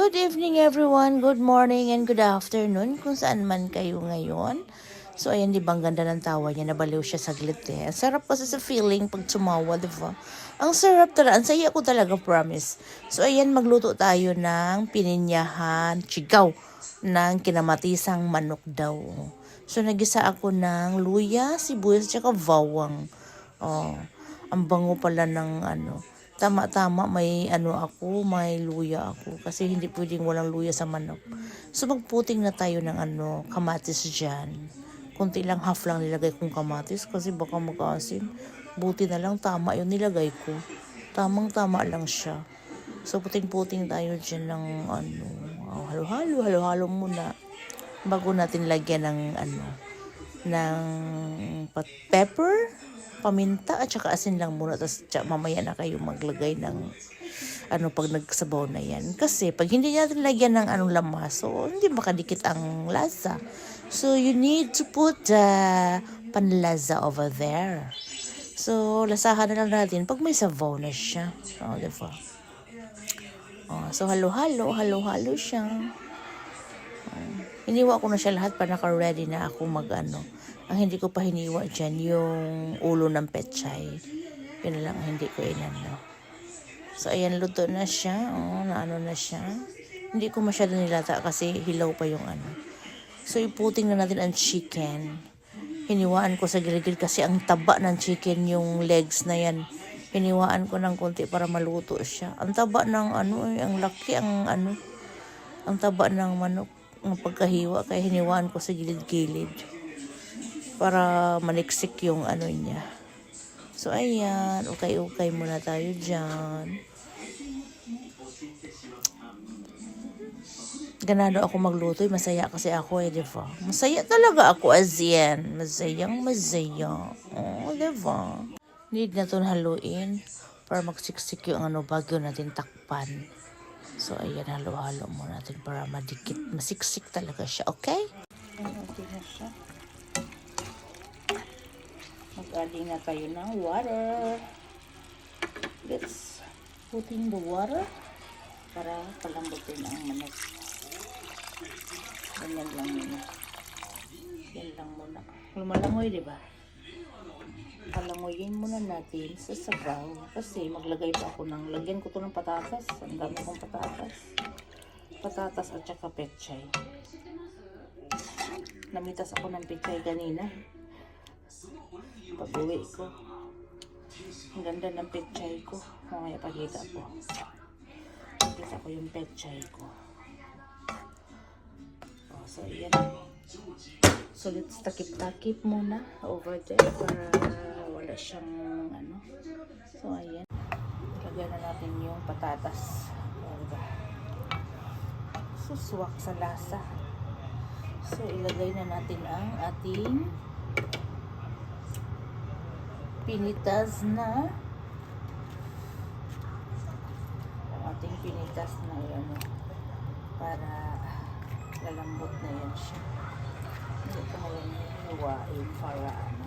Good evening everyone, good morning and good afternoon kung saan man kayo ngayon. So ayan, di ba ang ganda ng tawa niya, nabaliw siya saglit eh. Ang sarap kasi sa feeling pag tumawa, di ba? Ang sarap talaga, ang saya ko talaga, promise. So ayan, magluto tayo ng pininyahan, chigaw, ng kinamatisang manok daw. So nagisa ako ng luya, sibuyas, tsaka bawang. Oh, ang bango pala ng ano. Tama-tama, may may luya ako. Kasi hindi pwedeng walang luya sa manok. So magputing na tayo ng kamatis dyan. Kunti lang, half lang nilagay kong kamatis kasi baka mag-asim. Buti na lang, tama yung nilagay ko. Tamang-tama lang siya. So puting-puting tayo dyan ng halo-halo muna. Bago natin lagyan ng pepper, paminta at saka asin lang muna, tapos mamaya na kayo maglagay ng pag nagsabaw na yan. Kasi pag hindi natin lagyan ng lamas, so hindi makadikit ang lasa. So you need to put the panlasa over there. So lasahan na lang natin pag may sabaw na siya. Diba? So halo-halo siya. Hiniwa ko na siya lahat para naka-ready na ako Ang hindi ko pa hiniwa dyan, yung ulo ng pechay. Yun lang, hindi ko inano. So, ayan, luto na siya. Na siya. Hindi ko masyado nilata kasi hilaw pa yung So, iputing na natin ang chicken. Hiniwaan ko sa gilid kasi ang taba ng chicken, yung legs na yan. Hiniwaan ko ng konti para maluto siya. Ang taba ng ang laki, ang taba ng manok, ng pagkahiwa. Kaya hiniwaan ko sa gilid-gilid para maniksik yung niya. So, ayan. Okay muna tayo dyan. Ganado ako magluto. Masaya kasi ako diba? Masaya talaga ako as yan. Masaya. Diba? Need na ito haluin para magsiksik yung bagyo natin takpan. So, ayan. Halo-halo muna natin para madikit. Masiksik talaga siya. Okay? Ayan, na siya. Mag-adding na tayo ng water. Let's put in the water para palambutin ang manok. Ganyan lang muna. Yan lang muna. Lumalangoy, diba? Palangoyin muna natin sa sabaw. Kasi maglagay pa ako lagyan ko to ng patatas. Ang dami kong patatas. Patatas at saka pechay. Namitas ako ng pechay kanina. Pag-uwi ko. Ang ganda ng pechay ko. Mamaya pagkita ko. Pagkita ko yung pechay ko. So, yan. So, let's takip-takip muna over there para wala siyang So, ayan. Lagyan na natin yung patatas. Suswak sa lasa. So, ilagay na natin ang ating pinitas na para lalambot na yan siya. Hindi ko ngayon hiwain para yan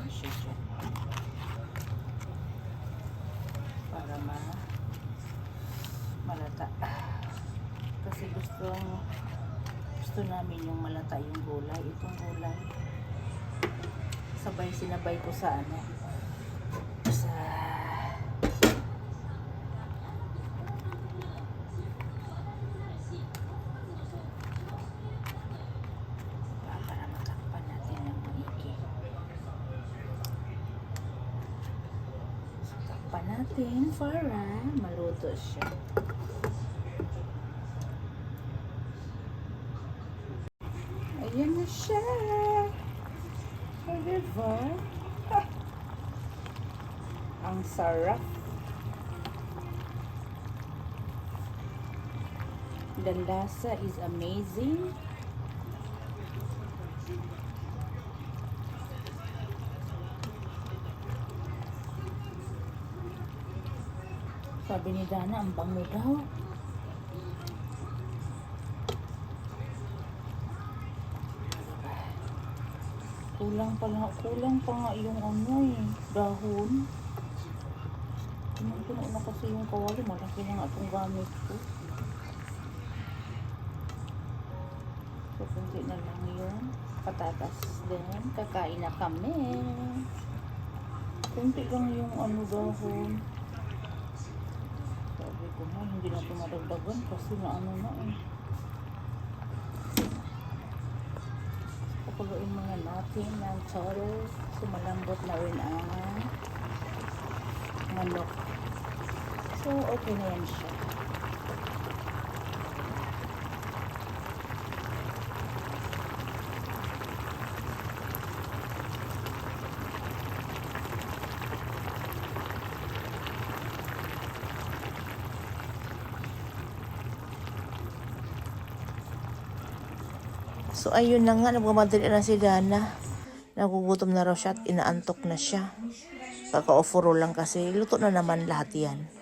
siya dyan. Para malata. Kasi gusto namin yung malata yung gulay. Itong gulay sinabay ko sa para matakpan natin ng maigi. So, takpan natin para maluto siya. Ayan na siya. Diba? Ang sarap. The lasa is amazing. Sabi ni Dana, ang bango daw. Kulang pa nga yung ano eh, dahon. Puno na kasi yung kawali, malaki na nga itong gamit ko. So, kunti na lang yun. Patatas din. Kakain na kami. Kunti lang yung ano dahon. Sabi ko na, hindi na tumadagdagan kasi na ano na eh. Pakuluin muna natin ng todo. So, malambot na rin ang manok. So, okay na yan siya. So, ayun na nga, nagmamadali na si Dana. Nagugutom na raw siya at inaantok na siya. Kaka-ofuro lang kasi, luto na naman lahat yan.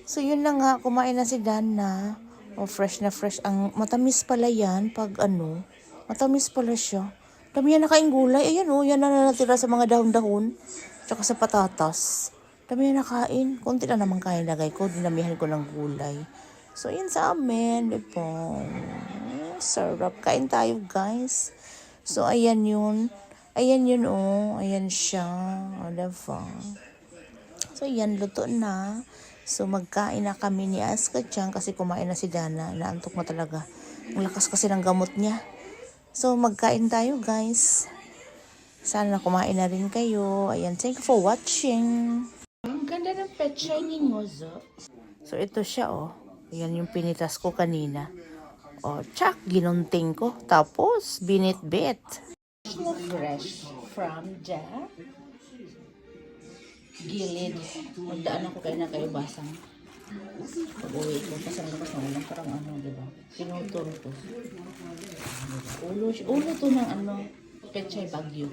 So, yun na nga, kumain na si Dana. Oh, fresh na fresh. Ang matamis pala yan pag ano, matamis pala siya. Dami yan nakaing gulay. Ayan oh, yan na natira sa mga dahon-dahon. Tsaka sa patatas. Dami yan nakain. Kunti lang naman kain lagay ko. Dinamihan ko ng gulay. So, yun sa amin. Diba? Sarap. Kain tayo, guys. So, ayan yun. Ayan yun, oh. Ayan siya. O, diba? So, ayan. Luto na. So, magkain na kami ni Aska dyan kasi kumain na si Dana. Naantok na talaga. Ang lakas kasi ng gamot niya. So, magkain tayo, guys. Sana kumain na rin kayo. Ayan. Thank you for watching. Ang ganda ng pechay ni Ngozo. So, ito siya, oh. Ayan yung pinitas ko kanina. O, tsak, ginunting ko. Tapos, binit-bit. Fresh from the gilid. Magdaan ako kayo na kayo basang. Pag-uwi ko, pasang labas na walang parang ano, diba? Pinutol ko. Ulo to ng ano, pechay bagyo.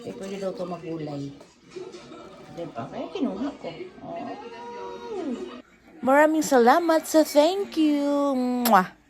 Eh, pwede daw to magulay. Diba? Kaya kinuha ko. Oh. Maraming salamat sa thank you. Mwah!